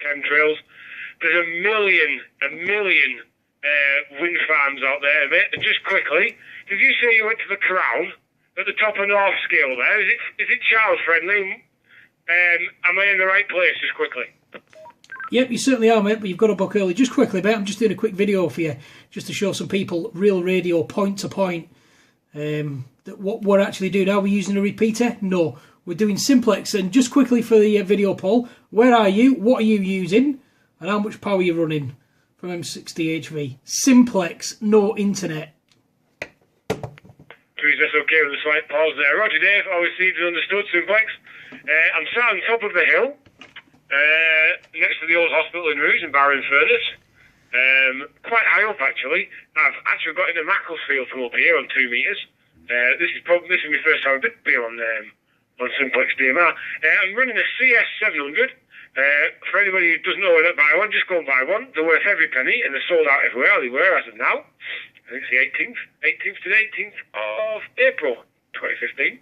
chemtrails. There's a million wind farms out there, mate. And just quickly, did you say you went to the Crown at the top of North Scale there? Is it child friendly? Am I in the right place? Just quickly. Yep, you certainly are, mate, but you've got to book early. Just quickly, mate, I'm just doing a quick video for you, just to show some people real radio point to point. That what we're actually doing. Are we using a repeater? No, we're doing simplex. And just quickly for the video poll, where are you? What are you using? And how much power are you running from M60HV? Simplex, no internet. That's okay with the slight pause there. Roger Dave, always received and understood, simplex. I'm sat on top of the hill, next to the old hospital in Rouge in Barrow-in-Furness. Quite high up actually. I've actually got in a Macclesfield from up here on 2 metres. This is my first time I've been on simplex DMR. I'm running a CS700. For anybody who doesn't know where to buy one, just go and buy one. They're worth every penny and they're sold out everywhere. They were as of now. I think it's the 18th to the 18th of April 2015.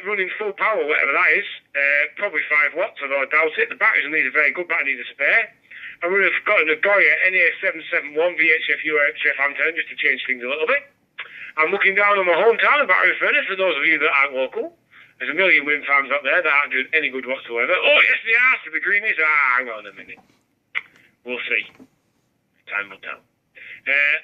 Running full power, whatever that is. Probably 5 watts, although I doubt it. The batteries will need a very good battery, need a spare. I've got a Nagoya NA771 VHF UHF antenna just to change things a little bit. I'm looking down on my hometown of Barrow-in-Furness, for those of you that aren't local. There's a million wind farms out there that aren't doing any good whatsoever. Oh, yes, they are, to the greenies. Hang on a minute. We'll see. Time will tell.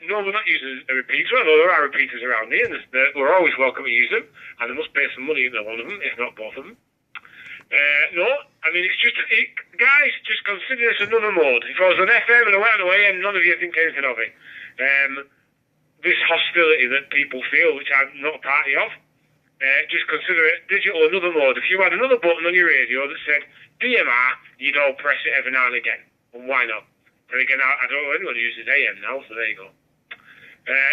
No, we're not using a repeater, although there are repeaters around here, and we're always welcome to use them, and they must pay some money into one of them, if not both of them. No, I mean, it's just, guys, just consider this another mode. If I was on FM and I went away and none of you think anything of it, this hostility that people feel, which I'm not a party of, just consider it digital another mode. If you had another button on your radio that said DMR, you'd all press it every now and again. And why not? But again, I don't know anyone who uses AM now, so there you go.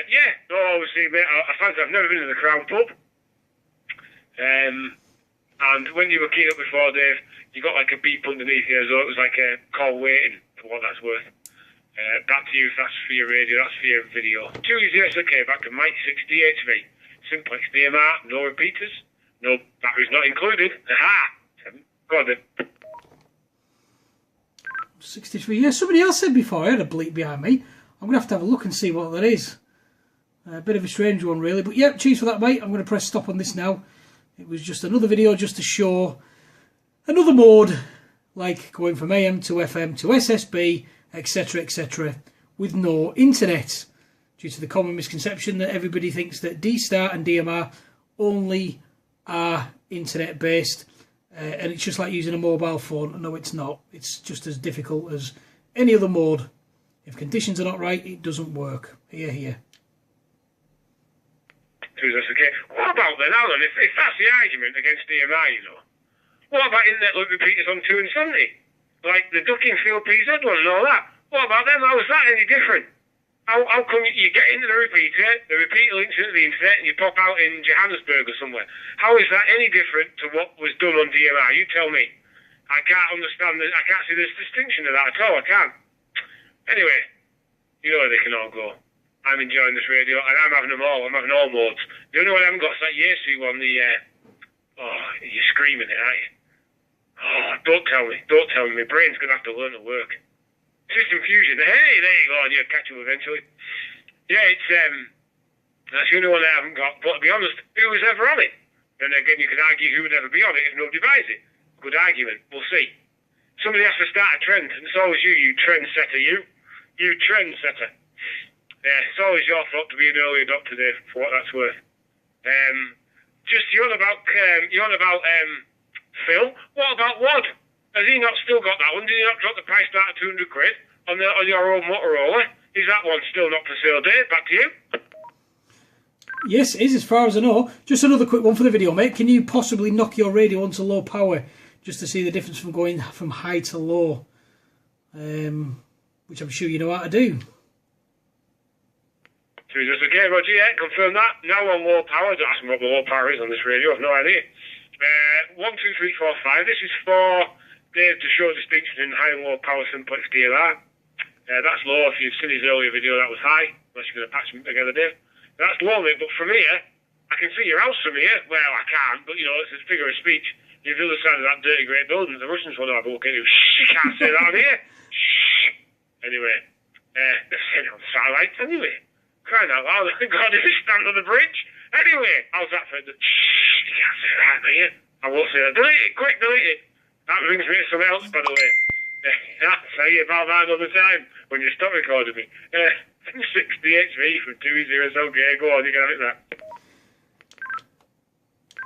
Yeah, no, obviously, mate, I've never been to the Crown pub. And when you were keying up before, Dave, you got like a beep underneath you, so it was like a call waiting, for what that's worth. Back to you if that's for your radio, that's for your video. Yes, okay, back to Mike 60HV. Simplex DMR, no repeaters, no batteries not included. Aha! Go on then. 63, yeah, somebody else said before, I had a bleep behind me. I'm going to have a look and see what that is. A bit of a strange one really, but yeah, cheers for that, mate. I'm going to press stop on this now. It was just another video just to show another mode, like going from AM to FM to SSB, etc, etc, with no internet, due to the common misconception that everybody thinks that D-Star and DMR only are internet based. And it's just like using a mobile phone. No, it's not. It's just as difficult as any other mode. If conditions are not right, it doesn't work. Here. Okay. What about then, Alan, if that's the argument against DMR, you know, what about internet loop repeaters on 2 and 70? Like the ducking field PZ one and all that. What about them? How is that any different? How come you get into the repeater links into the internet, and you pop out in Johannesburg or somewhere? How is that any different to what was done on DMR? You tell me. I can't understand this. I can't see this distinction of that at all. I can't. Anyway, you know where they can all go. I'm enjoying this radio, and I'm having them all. I'm having all modes. The only one I haven't got is that Yesu one. You're screaming it, aren't you? Oh, don't tell me. Don't tell me. My brain's going to have to learn to work. System fusion. Hey, there you go, and you'll catch up eventually. Yeah, it's that's the only one I haven't got. But to be honest, who was ever on it? Then again, you can argue who would ever be on it if nobody buys it. Good argument. We'll see. Somebody has to start a trend, and it's always you trendsetter. You trendsetter. Yeah, it's always your fault to be an early adopter, Dave, for what that's worth. Just you're on about Phil. What about Wad? Has he not still got that one? Did he not drop the price down to 200 quid on your own Motorola? Is that one still not for sale, Dave? Back to you. Yes, it is, as far as I know. Just another quick one for the video, mate. Can you possibly knock your radio onto low power just to see the difference from going from high to low? Which I'm sure you know how to do. Jesus, okay, Roger, yeah, confirm that. Now on low power. Don't ask me what the low power is on this radio. I've no idea. 1, 2, 3, 4, 5. This is for Dave to show distinction in high and low power simplex DLR. That's low. If you've seen his earlier video, that was high. Unless you're going to patch them together, Dave. That's low, mate. But from here, I can see your house from here. Well, I can't, but you know, it's a figure of speech. you're the other side of that dirty grey building. The Russians want to have a look at you. Shh, you can't say that on here. Shh. Anyway, they're saying on satellites anyway. Crying out loud, God, if you stand on the bridge. Anyway, how's that for the... Shh, you can't say that on here. I won't say that. Delete it, quick, delete it. That brings me to something else, by the way. I'll tell you about that another time when you stop recording me. 60HV from 2E0, okay, go on, you can have it that.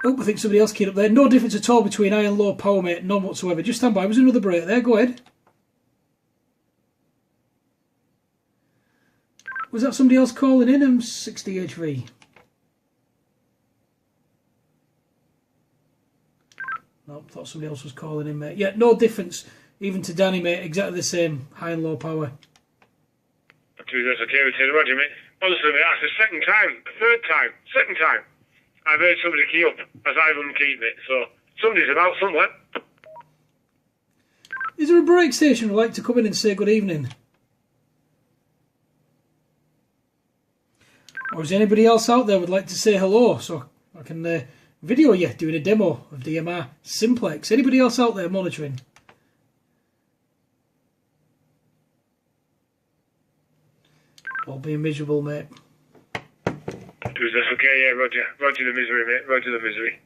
Oh, I think somebody else keyed up there. No difference at all between high and low power, mate. None whatsoever. Just stand by. Was another break there? Go ahead. Was that somebody else calling in? 60HV. No, thought somebody else was calling in, mate. Yeah, no difference. Even to Danny, mate. Exactly the same. High and low power. That's okay with you, Roger, mate. Honestly, mate, that's the second time, second time I've heard somebody key up as I've unkeyed it. So somebody's about somewhere. Is there a break station who'd like to come in and say good evening? Or is anybody else out there would like to say hello so I can video you doing a demo of DMR simplex? Anybody else out there monitoring? All being miserable, mate. That's okay, yeah, Roger. Roger the misery, mate. Roger the misery.